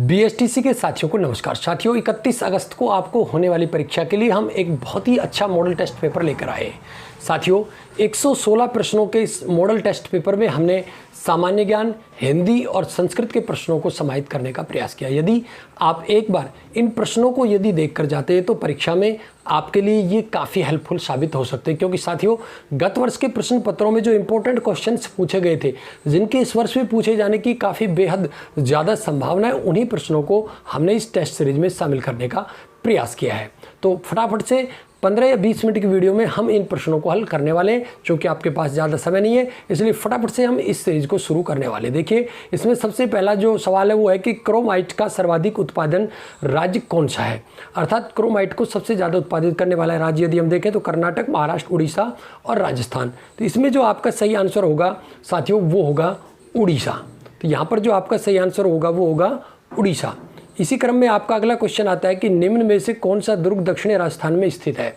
BSTC के साथियों को नमस्कार। साथियों, 31 अगस्त को आपको होने वाली परीक्षा के लिए हम एक बहुत ही अच्छा मॉडल टेस्ट पेपर लेकर आए हैं। साथियों, 116 प्रश्नों के इस मॉडल टेस्ट पेपर में हमने सामान्य ज्ञान, हिंदी और संस्कृत के प्रश्नों को समाहित करने का प्रयास किया। यदि आप एक बार इन प्रश्नों को यदि देख कर जाते हैं तो परीक्षा में आपके लिए ये काफ़ी हेल्पफुल साबित हो सकते हैं, क्योंकि साथियों गत वर्ष के प्रश्न पत्रों में जो इंपॉर्टेंट क्वेश्चंस पूछे गए थे, जिनके इस वर्ष में पूछे जाने की काफ़ी बेहद ज़्यादा संभावना है, उन्हीं प्रश्नों को हमने इस टेस्ट सीरीज में शामिल करने का प्रयास किया है। तो फटाफट से 15 या 20 मिनट की वीडियो में हम इन प्रश्नों को हल करने वाले हैं। क्योंकि आपके पास ज़्यादा समय नहीं है, इसलिए फटाफट से हम इस सीरीज को शुरू करने वाले हैं। देखिए, इसमें सबसे पहला जो सवाल है वो है कि क्रोमाइट का सर्वाधिक उत्पादन राज्य कौन सा है। अर्थात क्रोमाइट को सबसे ज़्यादा उत्पादित करने वाला राज्य यदि हम देखें तो कर्नाटक, महाराष्ट्र, उड़ीसा और राजस्थान। तो इसमें जो आपका सही आंसर होगा साथियों वो होगा उड़ीसा। तो यहाँ पर जो आपका सही आंसर होगा वो होगा उड़ीसा। इसी क्रम में आपका अगला क्वेश्चन आता है कि निम्न में से कौन सा दुर्ग दक्षिणी राजस्थान में स्थित है।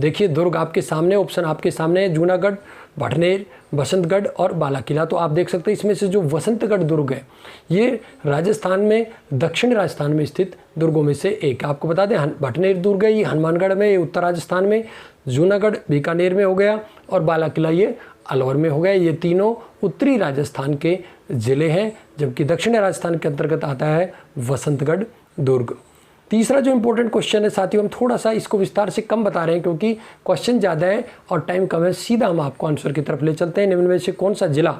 देखिए, दुर्ग आपके सामने, ऑप्शन आपके सामने है, जूनागढ़, भटनेर, बसंतगढ़ और बालाकिला। तो आप देख सकते हैं इसमें से जो बसंतगढ़ दुर्ग है ये राजस्थान में, दक्षिण राजस्थान में स्थित दुर्गों में से एक। आपको बता दें भटनेर दुर्ग है ये हनुमानगढ़ में, ये उत्तर राजस्थान में, जूनागढ़ बीकानेर में हो गया और बालाकिला ये अलवर में हो गया। ये तीनों उत्तरी राजस्थान के ज़िले हैं, जबकि दक्षिणी राजस्थान के अंतर्गत आता है बसंतगढ़ दुर्ग। तीसरा जो इंपॉर्टेंट क्वेश्चन है साथियों, हम थोड़ा सा इसको विस्तार से कम बता रहे हैं क्योंकि क्वेश्चन ज़्यादा है और टाइम कम है। सीधा हम आपको आंसर की तरफ ले चलते हैं। निम्न में से कौन सा जिला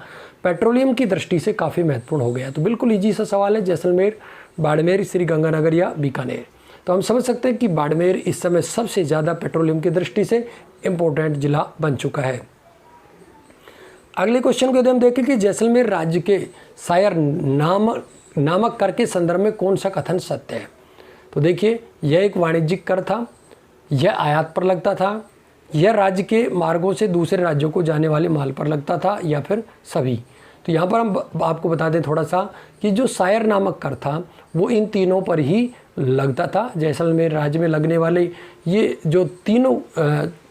पेट्रोलियम की दृष्टि से काफ़ी महत्वपूर्ण हो गया। तो बिल्कुल ईजी सा सवाल है, जैसलमेर, बाड़मेर, श्रीगंगानगर या बीकानेर। तो हम समझ सकते हैं कि बाड़मेर इस समय सबसे ज़्यादा पेट्रोलियम की दृष्टि से इम्पोर्टेंट जिला बन चुका है। अगले क्वेश्चन को यदि हम देखें कि जैसलमेर राज्य के शायर नामक कर के संदर्भ में कौन सा कथन सत्य है। तो देखिए, यह एक वाणिज्यिक कर था, यह आयात पर लगता था, यह राज्य के मार्गों से दूसरे राज्यों को जाने वाले माल पर लगता था, या फिर सभी। तो यहाँ पर हम आपको बता दें थोड़ा सा कि जो शायर नामक कर था वो इन तीनों पर ही लगता था। जैसलमेर राज्य में लगने वाले ये जो तीनों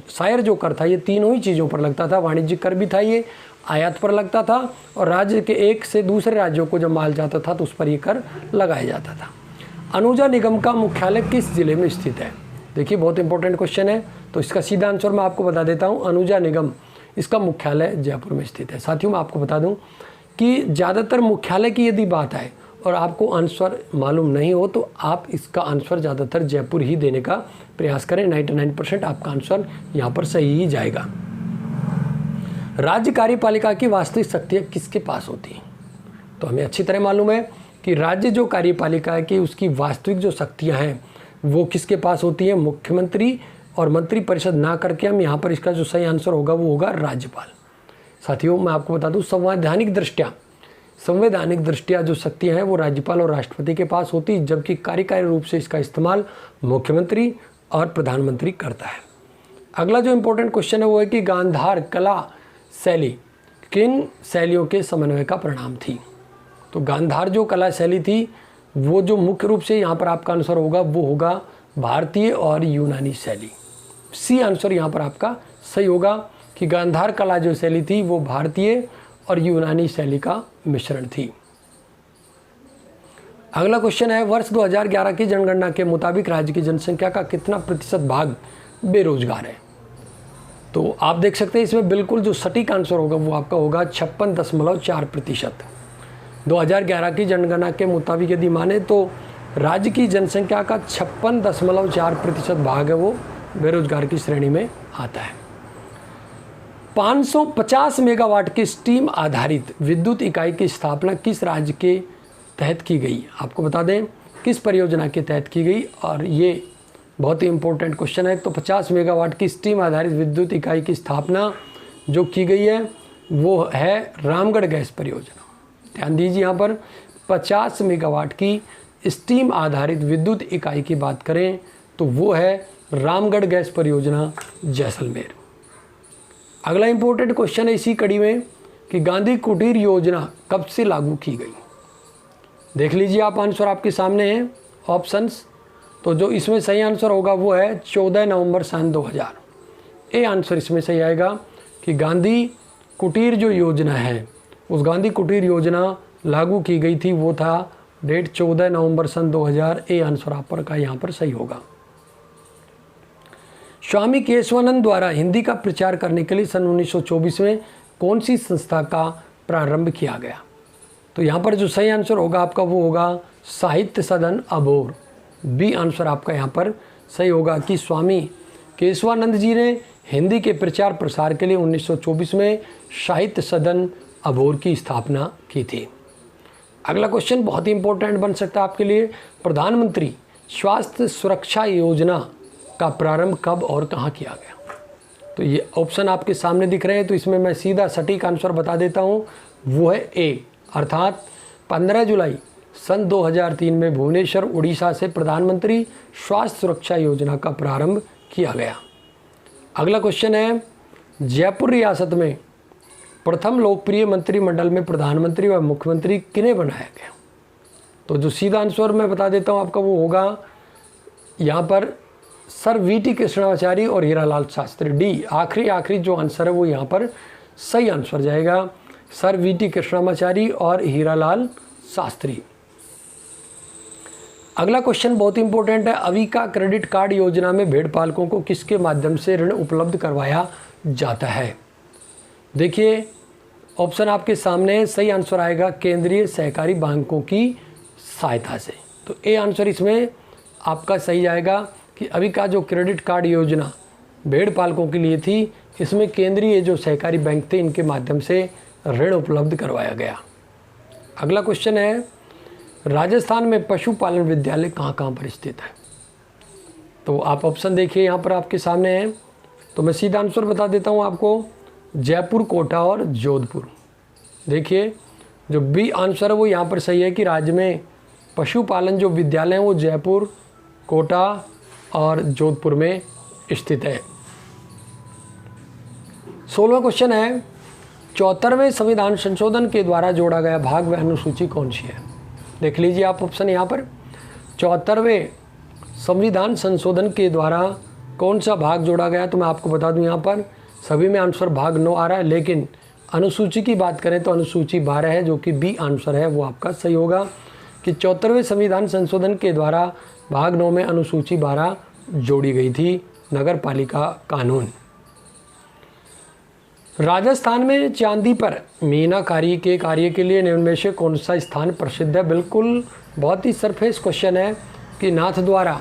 शायर जो कर था ये तीनों ही चीज़ों पर लगता था। वाणिज्यिक कर भी था, ये आयात पर लगता था, और राज्य के एक से दूसरे राज्यों को जब माल जाता था तो उस पर ये कर लगाया जाता था। अनुजा निगम का मुख्यालय किस जिले में स्थित है। देखिए, बहुत इंपॉर्टेंट क्वेश्चन है, तो इसका सीधा आंसर मैं आपको बता देता हूँ। अनुजा निगम इसका मुख्यालय जयपुर में स्थित है। साथियों, मैं आपको बता दूँ कि ज़्यादातर मुख्यालय की यदि बात आए और आपको आंसर मालूम नहीं हो तो आप इसका आंसर ज़्यादातर जयपुर ही देने का प्रयास करें। 99% आपका आंसर यहाँ पर सही ही जाएगा। राज्य कार्यपालिका की वास्तविक शक्तियाँ किसके पास होती हैं। तो हमें अच्छी तरह मालूम है कि राज्य जो कार्यपालिका है कि उसकी वास्तविक जो शक्तियाँ हैं वो किसके पास होती हैं, मुख्यमंत्री और मंत्री परिषद ना करके हम यहाँ पर इसका जो सही आंसर होगा वो होगा राज्यपाल। साथियों, मैं आपको बता दूँ संवैधानिक दृष्टिया जो शक्तियाँ हैं वो राज्यपाल और राष्ट्रपति के पास होती, जबकि कार्यकारी रूप से इसका इस्तेमाल मुख्यमंत्री और प्रधानमंत्री करता है। अगला जो इम्पोर्टेंट क्वेश्चन है वो है कि गांधार कला शैली किन शैलियों के समन्वय का परिणाम थी। तो गांधार जो कला शैली थी वो जो मुख्य रूप से यहाँ पर आपका आंसर होगा वो होगा भारतीय और यूनानी शैली। सी आंसर यहाँ पर आपका सही होगा कि गांधार कला जो शैली थी वो भारतीय और यूनानी शैली का मिश्रण थी। अगला क्वेश्चन है, वर्ष 2011 की जनगणना के मुताबिक राज्य की जनसंख्या का कितना प्रतिशत भाग बेरोजगार है। तो आप देख सकते हैं इसमें बिल्कुल जो सटीक आंसर होगा वो आपका होगा 56.4%। 2011 की जनगणना के मुताबिक यदि माने तो राज्य की जनसंख्या का 56.4% भाग है वो बेरोजगार की श्रेणी में आता है। 550 मेगावाट की स्टीम आधारित विद्युत इकाई की स्थापना किस राज्य के तहत की गई। आपको बता दें किस परियोजना के तहत की गई, और ये बहुत ही इंपॉर्टेंट क्वेश्चन है। तो 50 मेगावाट की स्टीम आधारित विद्युत इकाई की स्थापना जो की गई है वो है रामगढ़ गैस परियोजना। ध्यान दीजिए, यहाँ पर 50 मेगावाट की स्टीम आधारित विद्युत इकाई की बात करें तो वो है रामगढ़ गैस परियोजना जैसलमेर। अगला इंपॉर्टेंट क्वेश्चन है इसी कड़ी में कि गांधी कुटीर योजना कब से लागू की गई। देख लीजिए आप, आंसर आपके सामने हैं ऑप्शंस। तो जो इसमें सही आंसर होगा वो है 14 नवंबर सन 2000। ए आंसर इसमें सही आएगा कि गांधी कुटीर जो योजना है उस गांधी कुटीर योजना लागू की गई थी वो था date 14 November sun 2000। A answer आपका का यहाँ पर सही होगा। स्वामी केशवानंद द्वारा हिंदी का प्रचार करने के लिए सन 1924 में कौन सी संस्था का प्रारंभ किया गया? तो यहाँ पर जो सही आंसर होगा आपका वो होगा साहित्य सदन अबोर। बी आंसर आपका यहाँ पर सही होगा कि स्वामी केशवानंद जी ने हिंदी के प्रचार प्रसार के लिए 1924 में साहित्य सदन अबोर की स्थापना की थी। अगला क्वेश्चन बहुत ही इंपॉर्टेंट बन सकता है आपके लिए। प्रधानमंत्री स्वास्थ्य सुरक्षा योजना का प्रारंभ कब और कहाँ किया गया? तो ये ऑप्शन आपके सामने दिख रहे हैं, तो इसमें मैं सीधा सटीक आंसर बता देता हूँ, वो है ए, अर्थात 15 जुलाई सन 2003 में भुवनेश्वर उड़ीसा से प्रधानमंत्री स्वास्थ्य सुरक्षा योजना का प्रारंभ किया गया। अगला क्वेश्चन है, जयपुर रियासत में प्रथम लोकप्रिय मंत्रिमंडल में प्रधानमंत्री व मुख्यमंत्री किन्हें बनाया गया? तो जो सीधा आंसर मैं बता देता हूँ आपका, वो होगा यहाँ पर सर वी.टी. कृष्णाचार्य और हीरालाल शास्त्री। डी आखिरी जो आंसर है वो यहाँ पर सही आंसर जाएगा, सर वी.टी. कृष्णाचार्य और हीरालाल शास्त्री। अगला क्वेश्चन बहुत इंपॉर्टेंट है। अविका क्रेडिट कार्ड योजना में भेड़ पालकों को किसके माध्यम से ऋण उपलब्ध करवाया जाता है? देखिए ऑप्शन आपके सामने है, सही आंसर आएगा केंद्रीय सहकारी बैंकों की सहायता से। तो ए आंसर इसमें आपका सही आएगा कि अभी का जो क्रेडिट कार्ड योजना भेड़ पालकों के लिए थी, इसमें केंद्रीय जो सहकारी बैंक थे इनके माध्यम से ऋण उपलब्ध करवाया गया। अगला क्वेश्चन है, राजस्थान में पशुपालन विद्यालय कहाँ कहाँ पर स्थित है? तो आप ऑप्शन देखिए यहाँ पर आपके सामने है, तो मैं सीधा आंसर बता देता हूँ आपको, जयपुर, कोटा और जोधपुर। देखिए जो बी आंसर है वो यहाँ पर सही है कि राज्य में पशुपालन जो विद्यालय हैं वो जयपुर, कोटा और जोधपुर में स्थित है। 16वां क्वेश्चन है, 74वें संविधान संशोधन के द्वारा जोड़ा गया भाग व अनुसूची कौन सी है? देख लीजिए आप ऑप्शन यहाँ पर, 74वें संविधान संशोधन के द्वारा कौन सा भाग जोड़ा गया? तो मैं आपको बता दूं यहाँ पर सभी में आंसर भाग 9 आ रहा है, लेकिन अनुसूची की बात करें तो अनुसूची 12 है, जो कि बी आंसर है वो आपका सही होगा कि 74वें संविधान संशोधन के द्वारा भाग 9 में अनुसूची 12 जोड़ी गई थी, नगर पालिका कानून। राजस्थान में चांदी पर मीनाकारी के कार्य के लिए निम्न में से कौन सा स्थान प्रसिद्ध है? बिल्कुल बहुत ही सरफेस क्वेश्चन है कि नाथ द्वारा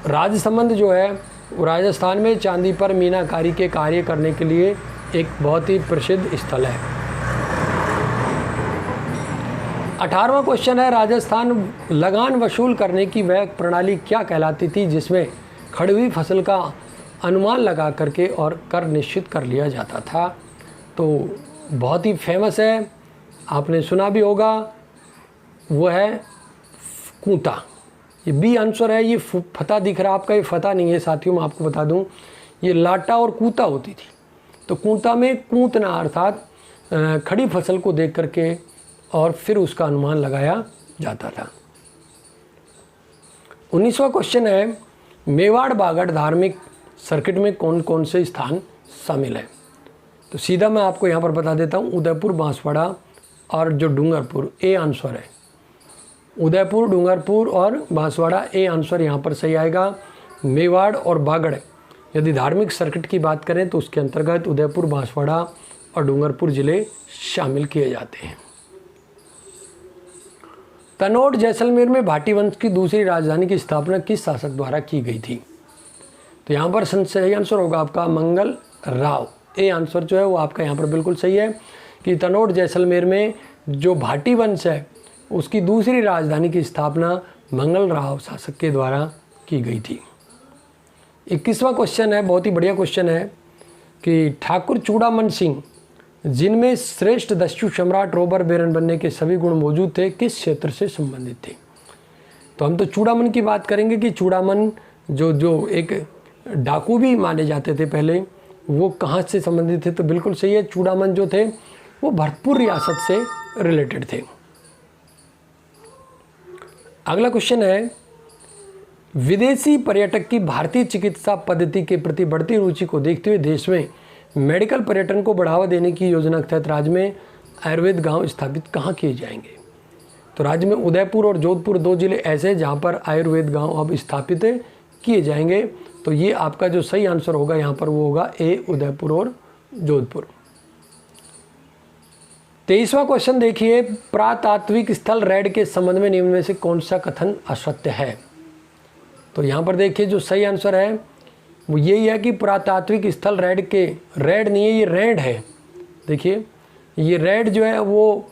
राजसमंद जो है वो राजस्थान में चांदी पर मीनाकारी के कार्य करने के लिए एक बहुत ही प्रसिद्ध स्थल है। 18वां क्वेश्चन है, राजस्थान लगान वसूल करने की वह प्रणाली क्या कहलाती थी जिसमें खड़ी हुई फसल का अनुमान लगा करके और कर निश्चित कर लिया जाता था? तो बहुत ही फेमस है, आपने सुना भी होगा, वो है कूता। ये बी आंसर है। ये फता दिख रहा है आपका, ये फता नहीं है साथियों, मैं आपको बता दूं ये लाटा और कूता होती थी। तो कूता में कूतना अर्थात खड़ी फसल को देख करके और फिर उसका अनुमान लगाया जाता था। 19वां क्वेश्चन है, मेवाड़ बागड़ धार्मिक सर्किट में कौन कौन से स्थान शामिल है? तो सीधा मैं आपको यहाँ पर बता देता हूँ, उदयपुर, बांसवाड़ा और जो डूंगरपुर। ए आंसर है उदयपुर, डूंगरपुर और बांसवाड़ा। ए आंसर यहाँ पर सही आएगा। मेवाड़ और बागड़ यदि धार्मिक सर्किट की बात करें तो उसके अंतर्गत उदयपुर, बांसवाड़ा और डूंगरपुर जिले शामिल किए जाते हैं। तनोट जैसलमेर में भाटी वंश की दूसरी राजधानी की स्थापना किस शासक द्वारा की गई थी? तो यहाँ पर सही आंसर होगा आपका मंगल राव। ए आंसर जो है वो आपका यहाँ पर बिल्कुल सही है कि तनोट जैसलमेर में जो भाटी वंश है उसकी दूसरी राजधानी की स्थापना मंगल राव शासक के द्वारा की गई थी। 21वां क्वेश्चन है, बहुत ही बढ़िया क्वेश्चन है कि ठाकुर चूड़ामन सिंह जिनमें श्रेष्ठ दस्यु सम्राट रोबर बेरन बनने के सभी गुण मौजूद थे, किस क्षेत्र से संबंधित थे? तो हम तो चूड़ामन की बात करेंगे कि चूड़ामन जो एक डाकू भी माने जाते थे पहले, वो कहाँ से संबंधित थे? तो बिल्कुल सही है, चूड़ामन जो थे वो भरतपुर रियासत से रिलेटेड थे। अगला क्वेश्चन है, विदेशी पर्यटक की भारतीय चिकित्सा पद्धति के प्रति बढ़ती रुचि को देखते हुए देश में मेडिकल पर्यटन को बढ़ावा देने की योजना के तहत राज्य में आयुर्वेद गांव स्थापित कहाँ किए जाएंगे? तो राज्य में उदयपुर और जोधपुर 2 जिले ऐसे हैं जहाँ पर आयुर्वेद गांव अब स्थापित किए जाएंगे। तो ये आपका जो सही आंसर होगा यहाँ पर वो होगा ए, उदयपुर और जोधपुर। 23वां क्वेश्चन देखिए, पुरातात्विक स्थल रेड के संबंध में निम्न में से कौन सा कथन असत्य है। तो यहाँ पर देखिए जो सही आंसर है वो यही है कि पुरातात्विक स्थल रेड के, रेड नहीं है ये रेड है। देखिए ये रेड जो है वो,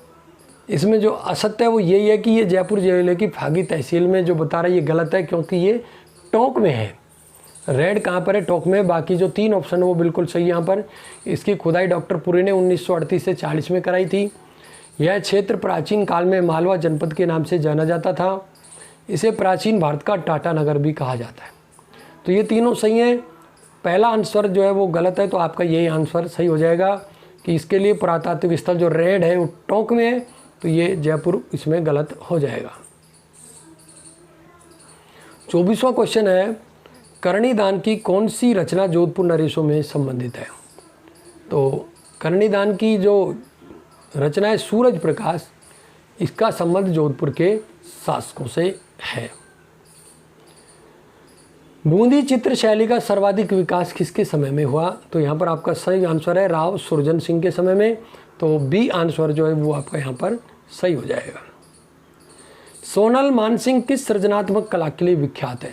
इसमें जो असत्य है वो यही है कि ये जयपुर जिले की फागी तहसील में जो बता रहा है ये गलत है, क्योंकि ये टोंक में है। रेड कहाँ पर है, टोंक में। बाकी जो 3 ऑप्शन है वो बिल्कुल सही। यहाँ पर इसकी खुदाई डॉक्टर पुरी ने 1938 से 40 में कराई थी। यह क्षेत्र प्राचीन काल में मालवा जनपद के नाम से जाना जाता था। इसे प्राचीन भारत का टाटा नगर भी कहा जाता है। तो ये तीनों सही हैं। पहला आंसर जो है वो गलत है, तो आपका यही आंसर सही हो जाएगा कि इसके लिए पुरातात्विक स्थल जो रेड है वो टोंक में है, तो ये जयपुर इसमें गलत हो जाएगा। 24वां क्वेश्चन है, कर्णीदान की कौन सी रचना जोधपुर नरेशों में संबंधित है। तो कर्णीदान की जो रचना है सूरज प्रकाश, इसका संबंध जोधपुर के शासकों से है। बूंदी चित्र शैली का सर्वाधिक विकास किसके समय में हुआ। तो यहाँ पर आपका सही आंसर है राव सुरजन सिंह के समय में। तो बी आंसर जो है वो आपका यहाँ पर सही हो जाएगा। सोनल मानसिंह किस सृजनात्मक कला के लिए विख्यात है।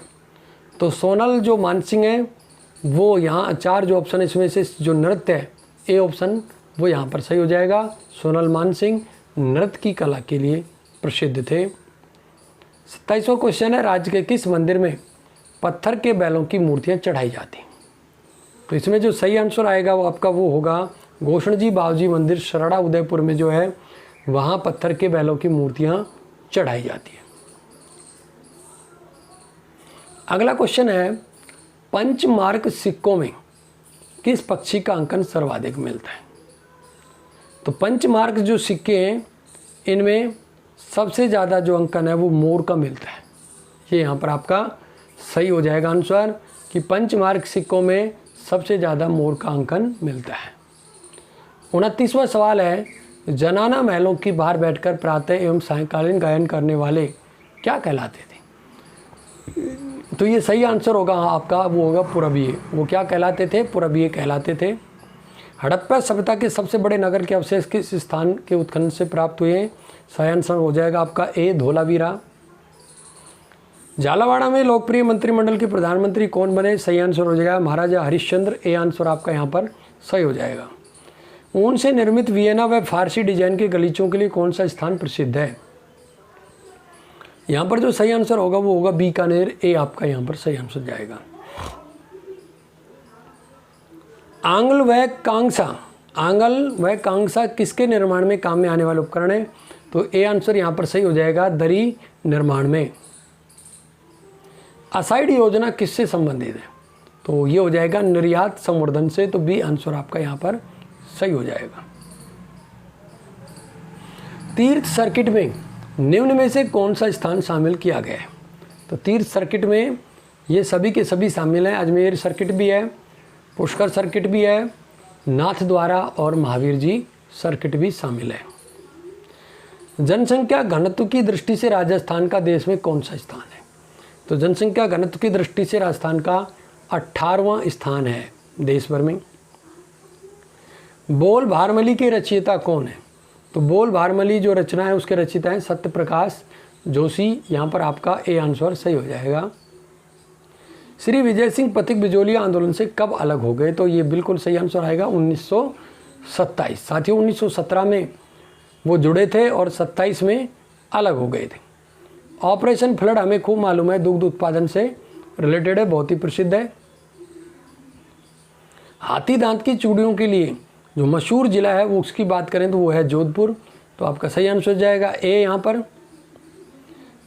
तो सोनल जो मानसिंह है वो यहाँ 4 जो ऑप्शन है इसमें से जो नृत्य है ए ऑप्शन वो यहाँ पर सही हो जाएगा। सोनल मानसिंह नृत्य की कला के लिए प्रसिद्ध थे। 27वां क्वेश्चन है, राज्य के किस मंदिर में पत्थर के बैलों की मूर्तियाँ चढ़ाई जाती। तो इसमें जो सही आंसर आएगा वो आपका वो होगा गोष्ण जी बाबूजी मंदिर शरड़ा उदयपुर में जो है वहाँ पत्थर के बैलों की मूर्तियाँ चढ़ाई जाती है। अगला क्वेश्चन है, पंचमार्क सिक्कों में किस पक्षी का अंकन सर्वाधिक मिलता है। तो पंचमार्क जो सिक्के हैं इनमें सबसे ज़्यादा जो अंकन है वो मोर का मिलता है। ये यहाँ पर आपका सही हो जाएगा आंसर कि पंचमार्क सिक्कों में सबसे ज़्यादा मोर का अंकन मिलता है। 29वां सवाल है, जनाना महलों की बाहर बैठकर प्रातः एवं सायंकालीन गायन करने वाले क्या कहलाते थे। तो ये सही आंसर होगा आपका वो होगा पुरबिये। वो क्या कहलाते थे, पुरबिये कहलाते थे। हड़प्पा सभ्यता के सबसे बड़े नगर के अवशेष किस स्थान के उत्खनन से प्राप्त हुए हैं। सही आंसर हो जाएगा आपका ए धोलावीरा। झालावाड़ा में लोकप्रिय मंत्रिमंडल के प्रधानमंत्री कौन बने। सही आंसर हो जाएगा महाराजा हरिश्चंद्र। ए आंसर आपका यहाँ पर सही हो जाएगा। ऊन से निर्मित वियना व फारसी डिजाइन के गलीचों के लिए कौन सा स्थान प्रसिद्ध है। यहाँ पर जो सही आंसर होगा वो होगा बीकानेर। ए आपका यहाँ पर सही आंसर जाएगा। आंगल व कांगसा किसके निर्माण में काम में आने वाले उपकरण है। तो ए आंसर यहाँ पर सही हो जाएगा दरी निर्माण में। असाइड योजना किससे संबंधित है। तो ये हो जाएगा निर्यात संवर्धन से। तो बी आंसर आपका यहाँ पर सही हो जाएगा। तीर्थ सर्किट में निम्न में से कौन सा स्थान शामिल किया गया है। तो तीर्थ सर्किट में ये सभी के सभी शामिल हैं। अजमेर सर्किट भी है, पुष्कर सर्किट भी है, नाथ द्वारा और महावीर जी सर्किट भी शामिल है। जनसंख्या घनत्व की दृष्टि से राजस्थान का देश में कौन सा स्थान है। तो जनसंख्या घनत्व की दृष्टि से राजस्थान का 18वां स्थान है देश भर में। बोल भारमली के रचयिता कौन है। तो बोल भारमली जो रचना है उसके रचयिता हैं सत्य प्रकाश जोशी। यहाँ पर आपका ए आंसर सही हो जाएगा। श्री विजय सिंह पथिक बिजोलिया आंदोलन से कब अलग हो गए। तो ये बिल्कुल सही आंसर आएगा 1927। साथियों 1917 में वो जुड़े थे और 27 में अलग हो गए थे। ऑपरेशन फ्लड हमें खूब मालूम है दुग्ध उत्पादन से रिलेटेड है, बहुत ही प्रसिद्ध है। हाथी दांत की चूड़ियों के लिए जो मशहूर जिला है वो उसकी बात करें तो वो है जोधपुर। तो आपका सही आंसर हो जाएगा ए यहाँ पर।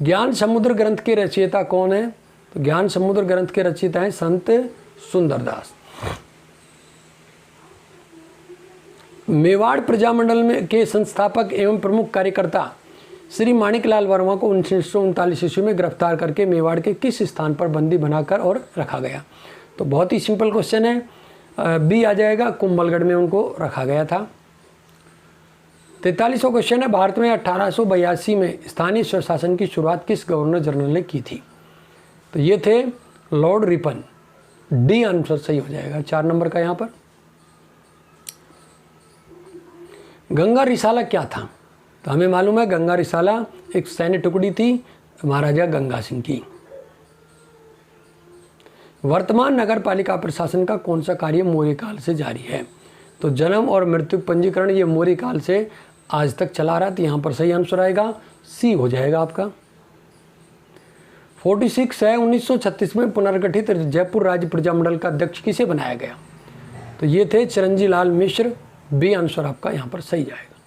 ज्ञान समुद्र ग्रंथ के रचयिता कौन है। तो ज्ञान समुद्र ग्रंथ के रचयिता हैं संत सुंदरदास। मेवाड़ प्रजामंडल में के संस्थापक एवं प्रमुख कार्यकर्ता श्री माणिकलाल वर्मा को 1939 ईस्वी में गिरफ्तार करके मेवाड़ के किस स्थान पर बंदी बनाकर और रखा गया। तो बहुत ही सिंपल क्वेश्चन है, बी आ जाएगा, कुंभलगढ़ में उनको रखा गया था। 43वां क्वेश्चन है, भारत में 1882 में स्थानीय स्वशासन की शुरुआत किस गवर्नर जनरल ने की थी? तो ये थे लॉर्ड रिपन। डी आंसर सही हो जाएगा 4 नंबर का यहाँ पर। गंगा रिसाला क्या था? तो हमें मालूम है गंगा रिसाला एक सैन्य टुकड़ी थी महाराजा गंगा सिंह की। वर्तमान नगर पालिका प्रशासन का कौन सा कार्य मौर्य काल से जारी है? तो जन्म और मृत्यु पंजीकरण ये मौर्य काल से आज तक चला रहा, तो यहाँ पर सही आंसर आएगा सी हो जाएगा आपका। 46 है, 1936 में पुनर्गठित जयपुर राज्य प्रजामंडल का अध्यक्ष किसे बनाया गया? तो ये थे चिरंजी लाल मिश्र। बी आंसर आपका यहाँ पर सही जाएगा।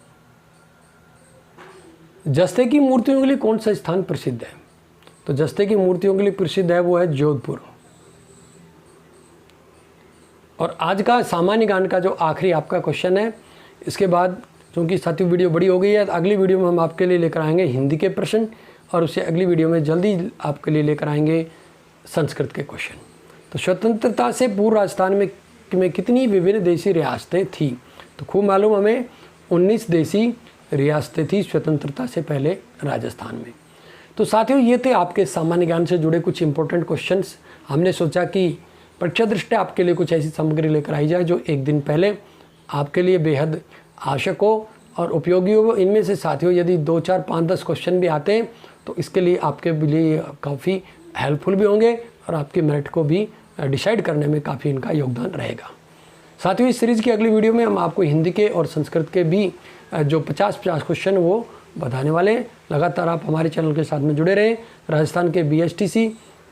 जस्ते की मूर्तियों के लिए कौन सा स्थान प्रसिद्ध है? तो जस्ते की मूर्तियों के लिए प्रसिद्ध है वो है जोधपुर। और आज का सामान्य ज्ञान का जो आखिरी आपका क्वेश्चन है, इसके बाद क्योंकि साथियों वीडियो बड़ी हो गई है, तो अगली वीडियो में हम आपके लिए लेकर आएंगे हिंदी के प्रश्न, और उससे अगली वीडियो में जल्दी आपके लिए लेकर आएंगे संस्कृत के क्वेश्चन। तो स्वतंत्रता से पूर्व राजस्थान में कितनी विभिन्न देशी रियासतें थी? तो खूब मालूम हमें 19 देशी रियासतें थी स्वतंत्रता से पहले राजस्थान में। तो साथियों ये थे आपके सामान्य ज्ञान से जुड़े कुछ इंपॉर्टेंट क्वेश्चंस। हमने सोचा कि परीक्षा दृष्टि आपके लिए कुछ ऐसी सामग्री लेकर आई जाए जो एक दिन पहले आपके लिए बेहद आवश्यक हो और उपयोगी हो। इनमें से साथियों यदि 2, 4, 5, 10 क्वेश्चन भी आते हैं तो इसके लिए आपके लिए काफ़ी हेल्पफुल भी होंगे और आपके मेरिट को भी डिसाइड करने में काफ़ी इनका योगदान रहेगा। साथियों इस सीरीज़ की अगली वीडियो में हम आपको हिंदी के और संस्कृत के भी जो 50 क्वेश्चन वो बताने वाले हैं। लगातार आप हमारे चैनल के साथ में जुड़े रहें। राजस्थान के BSTC,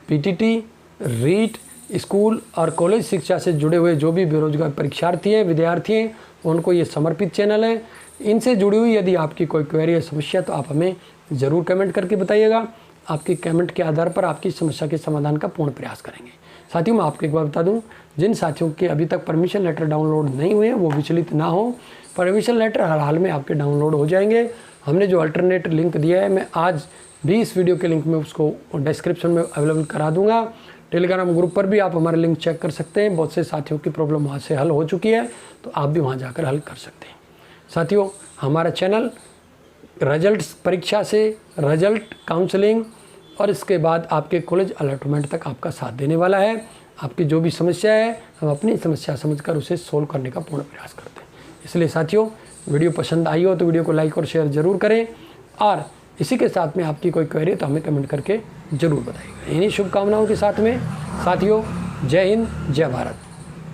PTT, रीट, स्कूल और कॉलेज शिक्षा से जुड़े हुए जो भी बेरोजगार परीक्षार्थी हैं, विद्यार्थी हैं, उनको ये समर्पित चैनल है। इनसे जुड़ी हुई यदि आपकी कोई क्वेरी या समस्या तो आप हमें ज़रूर कमेंट करके बताइएगा। आपकी कमेंट के आधार पर आपकी समस्या के समाधान का पूर्ण प्रयास करेंगे। साथियों मैं आपको एक बार बता दूं, जिन साथियों के अभी तक परमिशन लेटर डाउनलोड नहीं हुए हैं वो विचलित ना हो। परमिशन लेटर हर हाल में आपके डाउनलोड हो जाएंगे। हमने जो अल्टरनेट लिंक दिया है मैं आज भी इस वीडियो के लिंक में उसको डिस्क्रिप्शन में अवेलेबल करा दूंगा। टेलीग्राम ग्रुप पर भी आप हमारा लिंक चेक कर सकते हैं। बहुत से साथियों की प्रॉब्लम वहाँ से हल हो चुकी है, तो आप भी वहाँ जाकर हल कर सकते हैं। साथियों हमारा चैनल रिजल्ट परीक्षा से रिजल्ट काउंसलिंग और इसके बाद आपके कॉलेज अलॉटमेंट तक आपका साथ देने वाला है। आपकी जो भी समस्या है हम अपनी समस्या समझकर उसे सोल्व करने का पूर्ण प्रयास करते हैं। इसलिए साथियों वीडियो पसंद आई हो तो वीडियो को लाइक और शेयर ज़रूर करें, और इसी के साथ में आपकी कोई क्वेरी तो हमें कमेंट करके ज़रूर बताइएगा। इन्हीं शुभकामनाओं के साथ में साथियों जय हिंद, जय भारत।